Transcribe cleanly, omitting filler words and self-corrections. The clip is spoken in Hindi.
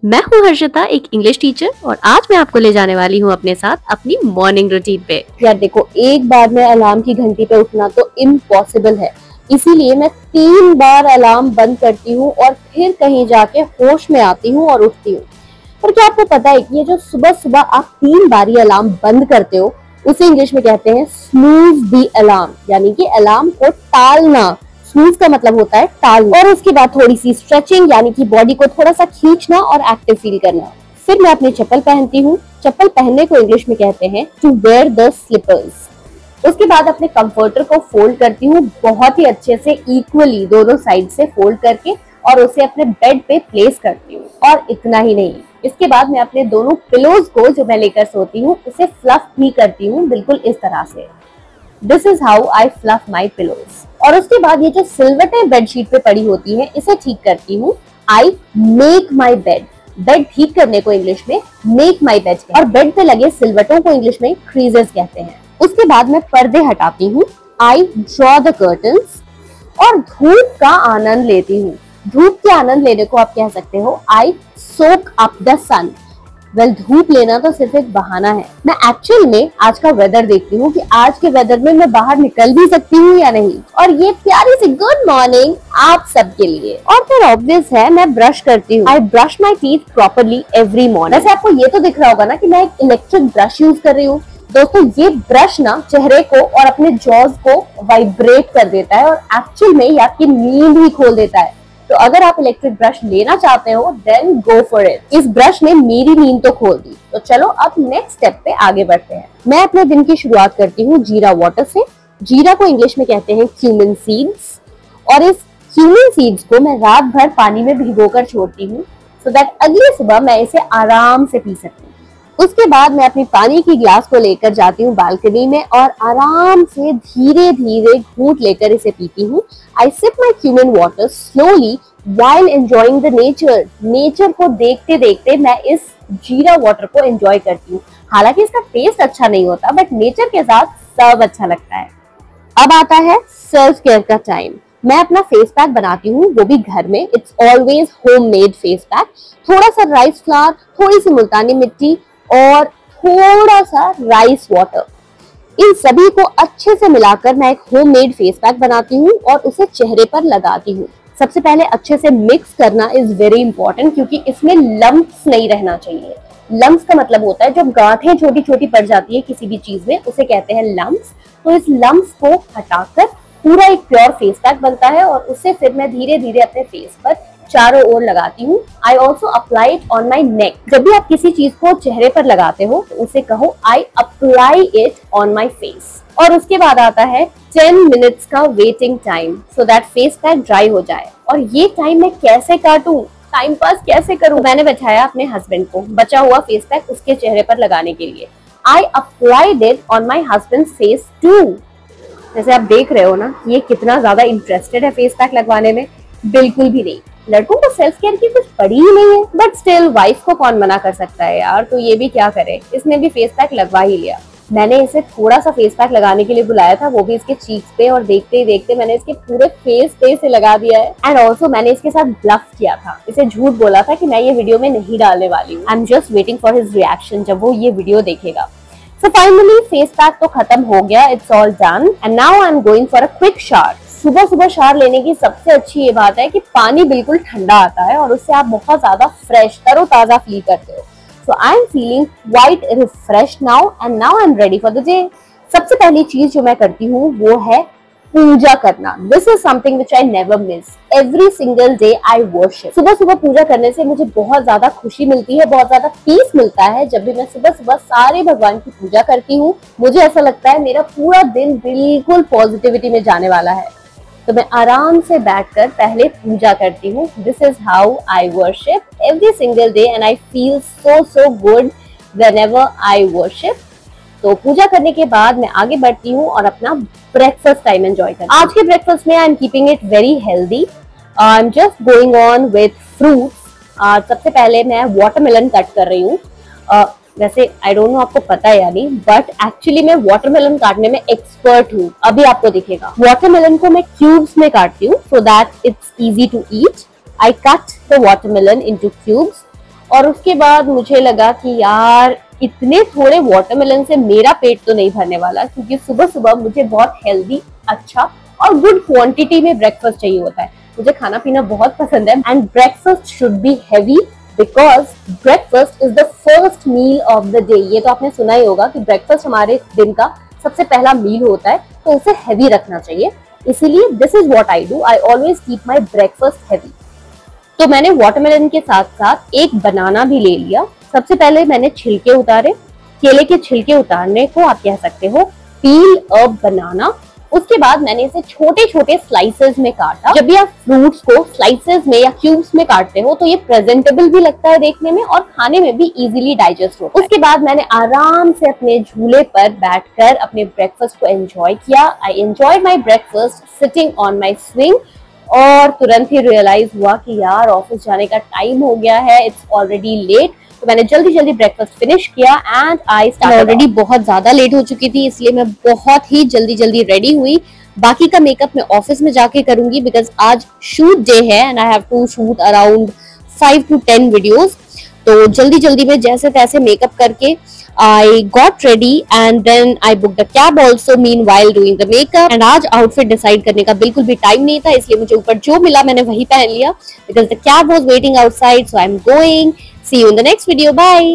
मैं हूँ हर्षिता, एक इंग्लिश टीचर, और आज मैं आपको ले जाने वाली हूँ अपने साथ अपनी मॉर्निंग रूटीन पे। यार देखो, एक बार में अलार्म की घंटी पे उठना तो इम्पॉसिबल है, इसीलिए मैं 3 बार अलार्म बंद करती हूँ और फिर कहीं जाके होश में आती हूँ और उठती हूँ। पर क्या आपको पता है कि ये जो सुबह सुबह आप 3 बारी अलार्म बंद करते हो, उसे इंग्लिश में कहते हैं स्नूज द अलार्म, यानी कि अलार्म को टालना। स्नूज का मतलब होता है टालना। और उसके बाद थोड़ी सी स्ट्रेचिंग, यानी कि बॉडी को थोड़ा सा खींचना और एक्टिव फील करना। फिर मैं अपनी चप्पल पहनती हूँ। चप्पल पहनने को इंग्लिश में कहते हैं टू वेयर द स्लीपर्स। उसके बाद अपने कंफर्टर को फोल्ड करती हूँ, बहुत ही अच्छे से इक्वली दोनों साइड से फोल्ड करके, और उसे अपने बेड पे प्लेस करती हूँ। और इतना ही नहीं, इसके बाद मैं अपने दोनों पिलोज को जो मैं लेकर सोती हूँ उसे फ्लफ भी करती हूँ, बिल्कुल इस तरह से। This is how I fluff my pillows. और उसके बाद ये जो सिलवटें बेडशीट पे पड़ी होती है, इसे ठीक करती हूँ। I make my bed. Bed ठीक करने को इंग्लिश में मेक माई बेड, और बेड पे लगे सिलवटों को इंग्लिश में क्रीजेस कहते हैं। उसके बाद मैं पर्दे हटाती हूँ। आई ड्रॉ द कर्टन्स, और धूप का आनंद लेती हूँ। धूप के आनंद लेने को आप कह सकते हो आई सोक अप द सन। वेल, धूप लेना तो सिर्फ एक बहाना है। मैं एक्चुअल में आज का वेदर देखती हूँ कि आज के वेदर में मैं बाहर निकल भी सकती हूँ या नहीं। और ये प्यारी सी गुड मॉर्निंग आप सबके लिए। और फिर ऑब्वियस है, मैं ब्रश करती हूँ। I brush my teeth properly every morning. वैसे आपको ये तो दिख रहा होगा ना कि मैं एक इलेक्ट्रिक ब्रश यूज कर रही हूँ। दोस्तों, ये ब्रश ना चेहरे को और अपने जॉज को वाइब्रेट कर देता है, और एक्चुअल में ये आपकी नींद ही खोल देता है। तो अगर आप इलेक्ट्रिक ब्रश लेना चाहते हो, देन गो फॉर इट। इस ब्रश ने मेरी नींद तो खोल दी। तो चलो अब नेक्स्ट स्टेप पे आगे बढ़ते हैं। मैं अपने दिन की शुरुआत करती हूँ जीरा वाटर से। जीरा को इंग्लिश में कहते हैं क्यूमिन सीड्स, और इस क्यूमिन सीड्स को मैं रात भर पानी में भिगोकर छोड़ती हूँ, सो दैट अगली सुबह मैं इसे आराम से पी सकती हूँ। उसके बाद मैं अपनी पानी की ग्लास को लेकर जाती हूँ बालकनी में, और आराम से धीरे धीरे घूंट लेकर इसे पीती हूँ। I sip my cumin water slowly while enjoying the nature। Nature को देखते देखते मैं इस जीरा वाटर को एंजॉय करती हूँ। हालांकि इसका टेस्ट अच्छा नहीं होता, बट नेचर के साथ सब अच्छा लगता है। अब आता है सेल्फ केयर का टाइम। मैं अपना फेस पैक बनाती हूँ, वो भी घर में। It's always home made face pack. थोड़ा सा राइस फ्लावर, थोड़ी सी मुल्तानी मिट्टी और थोड़ा सा राइस वाटर, इन सभी को अच्छे से मिलाकर मैं एक होममेड फेस पैक बनाती हूँ और उसे चेहरे पर लगाती हूँ। सबसे पहले अच्छे से मिक्स करना इज वेरी इंपॉर्टेंट, क्योंकि इसमें लम्प्स नहीं रहना चाहिए। लम्प्स का मतलब होता है जब गांठें छोटी छोटी पड़ जाती है किसी भी चीज में, उसे कहते हैं लम्प्स। तो इस लम्प्स को हटाकर पूरा एक प्योर फेस पैक बनता है, और उसे फिर मैं धीरे धीरे अपने फेस पर चारों ओर लगाती हूँ। I also apply it on my neck. जब भी आप किसी चीज को चेहरे पर लगाते हो तो उसे कहो I apply it on my face. और उसके बाद आता है 10 मिनट्स का waiting time, so that face pack dry हो जाए। और ये टाइम मैं कैसे काटूं, टाइम पास कैसे करूं? तो मैंने बैठाया अपने हस्बैंड को बचा हुआ फेस पैक उसके चेहरे पर लगाने के लिए। I applied it on my husband face too. जैसे आप देख रहे हो ना, ये कितना ज्यादा इंटरेस्टेड है फेस पैक लगवाने में। बिल्कुल भी नहीं, लड़कों को सेल्फ केयर की कुछ पड़ी ही नहीं है, बट स्टिल वाइफ को कौन मना कर सकता है यार। तो ये भी क्या करे, इसने भी फेस पैक लगवा ही लिया। मैंने इसे थोड़ा सा फेस पैक लगाने के लिए बुलाया था, वो भी इसके चीक्स पे, और देखते ही देखते मैंने इसके पूरे फेस पे से लगा दिया है। एंड ऑल्सो मैंने इसके साथ ब्लफ किया था, इसे झूठ बोला था कि मैं ये वीडियो में नहीं डालने वाली हूँ। I am just waiting for his reaction जब वो ये वीडियो देखेगा। सो फाइनली फेस पैक तो खत्म हो गया, it's all done, and now I am going for a quick shower. सुबह सुबह शावर लेने की सबसे अच्छी ये बात है कि पानी बिल्कुल ठंडा आता है, और उससे आप बहुत ज्यादा फ्रेश तरोताजा फील करते हो। So I am feeling quite refreshed now, and now I am ready for the day. सबसे पहली चीज जो मैं करती हूँ वो है पूजा करना। This is something which I never miss. Every single day I worship. सुबह सुबह पूजा करने से मुझे बहुत ज्यादा खुशी मिलती है, बहुत ज्यादा पीस मिलता है। जब भी मैं सुबह सुबह सारे भगवान की पूजा करती हूँ, मुझे ऐसा लगता है मेरा पूरा दिन बिल्कुल पॉजिटिविटी में जाने वाला है। तो मैं आराम से बैठकर पहले पूजा करती हूँ। This is how I worship every single day, and I feel so good whenever I worship. तो पूजा करने के बाद मैं आगे बढ़ती हूँ और अपना ब्रेकफास्ट टाइम एंजॉय करती हूँ। आज के ब्रेकफास्ट में I am keeping it very healthy. I am just going on with fruits. सबसे पहले मैं वाटरमेलन कट कर रही हूँ। वैसे आई डोंट नो आपको पता है या नहीं, बट एक्चुअली मैं वाटरमेलन काटने में एक्सपर्ट हूँ। अभी आपको दिखेगा। वाटरमेलन को मैं क्यूब्स में काटती हूँ, so that it's easy to eat. I cut the watermelon into cubes, और उसके बाद मुझे लगा कि यार इतने थोड़े वाटरमेलन से मेरा पेट तो नहीं भरने वाला, क्योंकि सुबह सुबह मुझे बहुत हेल्दी, अच्छा और गुड क्वांटिटी में ब्रेकफास्ट चाहिए होता है। मुझे खाना पीना बहुत पसंद है and breakfast should be heavy because breakfast is the first meal of the day. ये तो आपने सुना ही होगा कि ब्रेकफास्ट हमारे दिन का सबसे पहला मील होता है, तो उसे हैवी रखना चाहिए। इसीलिए this is what I do, I always keep my breakfast heavy. तो मैंने वाटरमेलन के साथ साथ एक बनाना भी ले लिया। सबसे पहले मैंने छिलके उतारे। केले के छिलके उतारने को आप कह सकते हो पील अ बनाना। उसके बाद मैंने इसे छोटे छोटे स्लाइसेस में काटा। जब भी आप फ्रूट्स को स्लाइसेस में या क्यूब्स में काटते हो तो ये प्रेजेंटेबल भी लगता है देखने में और खाने में भी इजीली डाइजेस्ट होता है। उसके बाद मैंने आराम से अपने झूले पर बैठकर अपने ब्रेकफास्ट को एंजॉय किया। I enjoy my breakfast sitting on my swing और तुरंत ही रियलाइज हुआ कि यार ऑफिस जाने का टाइम हो गया है, इट्स ऑलरेडी लेट। तो मैंने जल्दी जल्दी ब्रेकफास्ट फिनिश किया एंड आई स्टार्ट। ऑलरेडी बहुत ज्यादा लेट हो चुकी थी, इसलिए मैं बहुत ही जल्दी जल्दी रेडी हुई। बाकी का मेकअप मैं ऑफिस में जाके करूंगी बिकॉज आज शूट डे है and I have to shoot around 5 to 10 videos. तो जल्दी जल्दी में जैसे तैसे मेकअप करके I got ready and then I booked the cab also meanwhile doing the makeup। and आज आउटफिट डिसाइड करने का बिल्कुल भी टाइम नहीं था, इसलिए मुझे ऊपर जो मिला मैंने वही पहन लिया because the cab was waiting outside, so I'm going। See you in the next video, bye।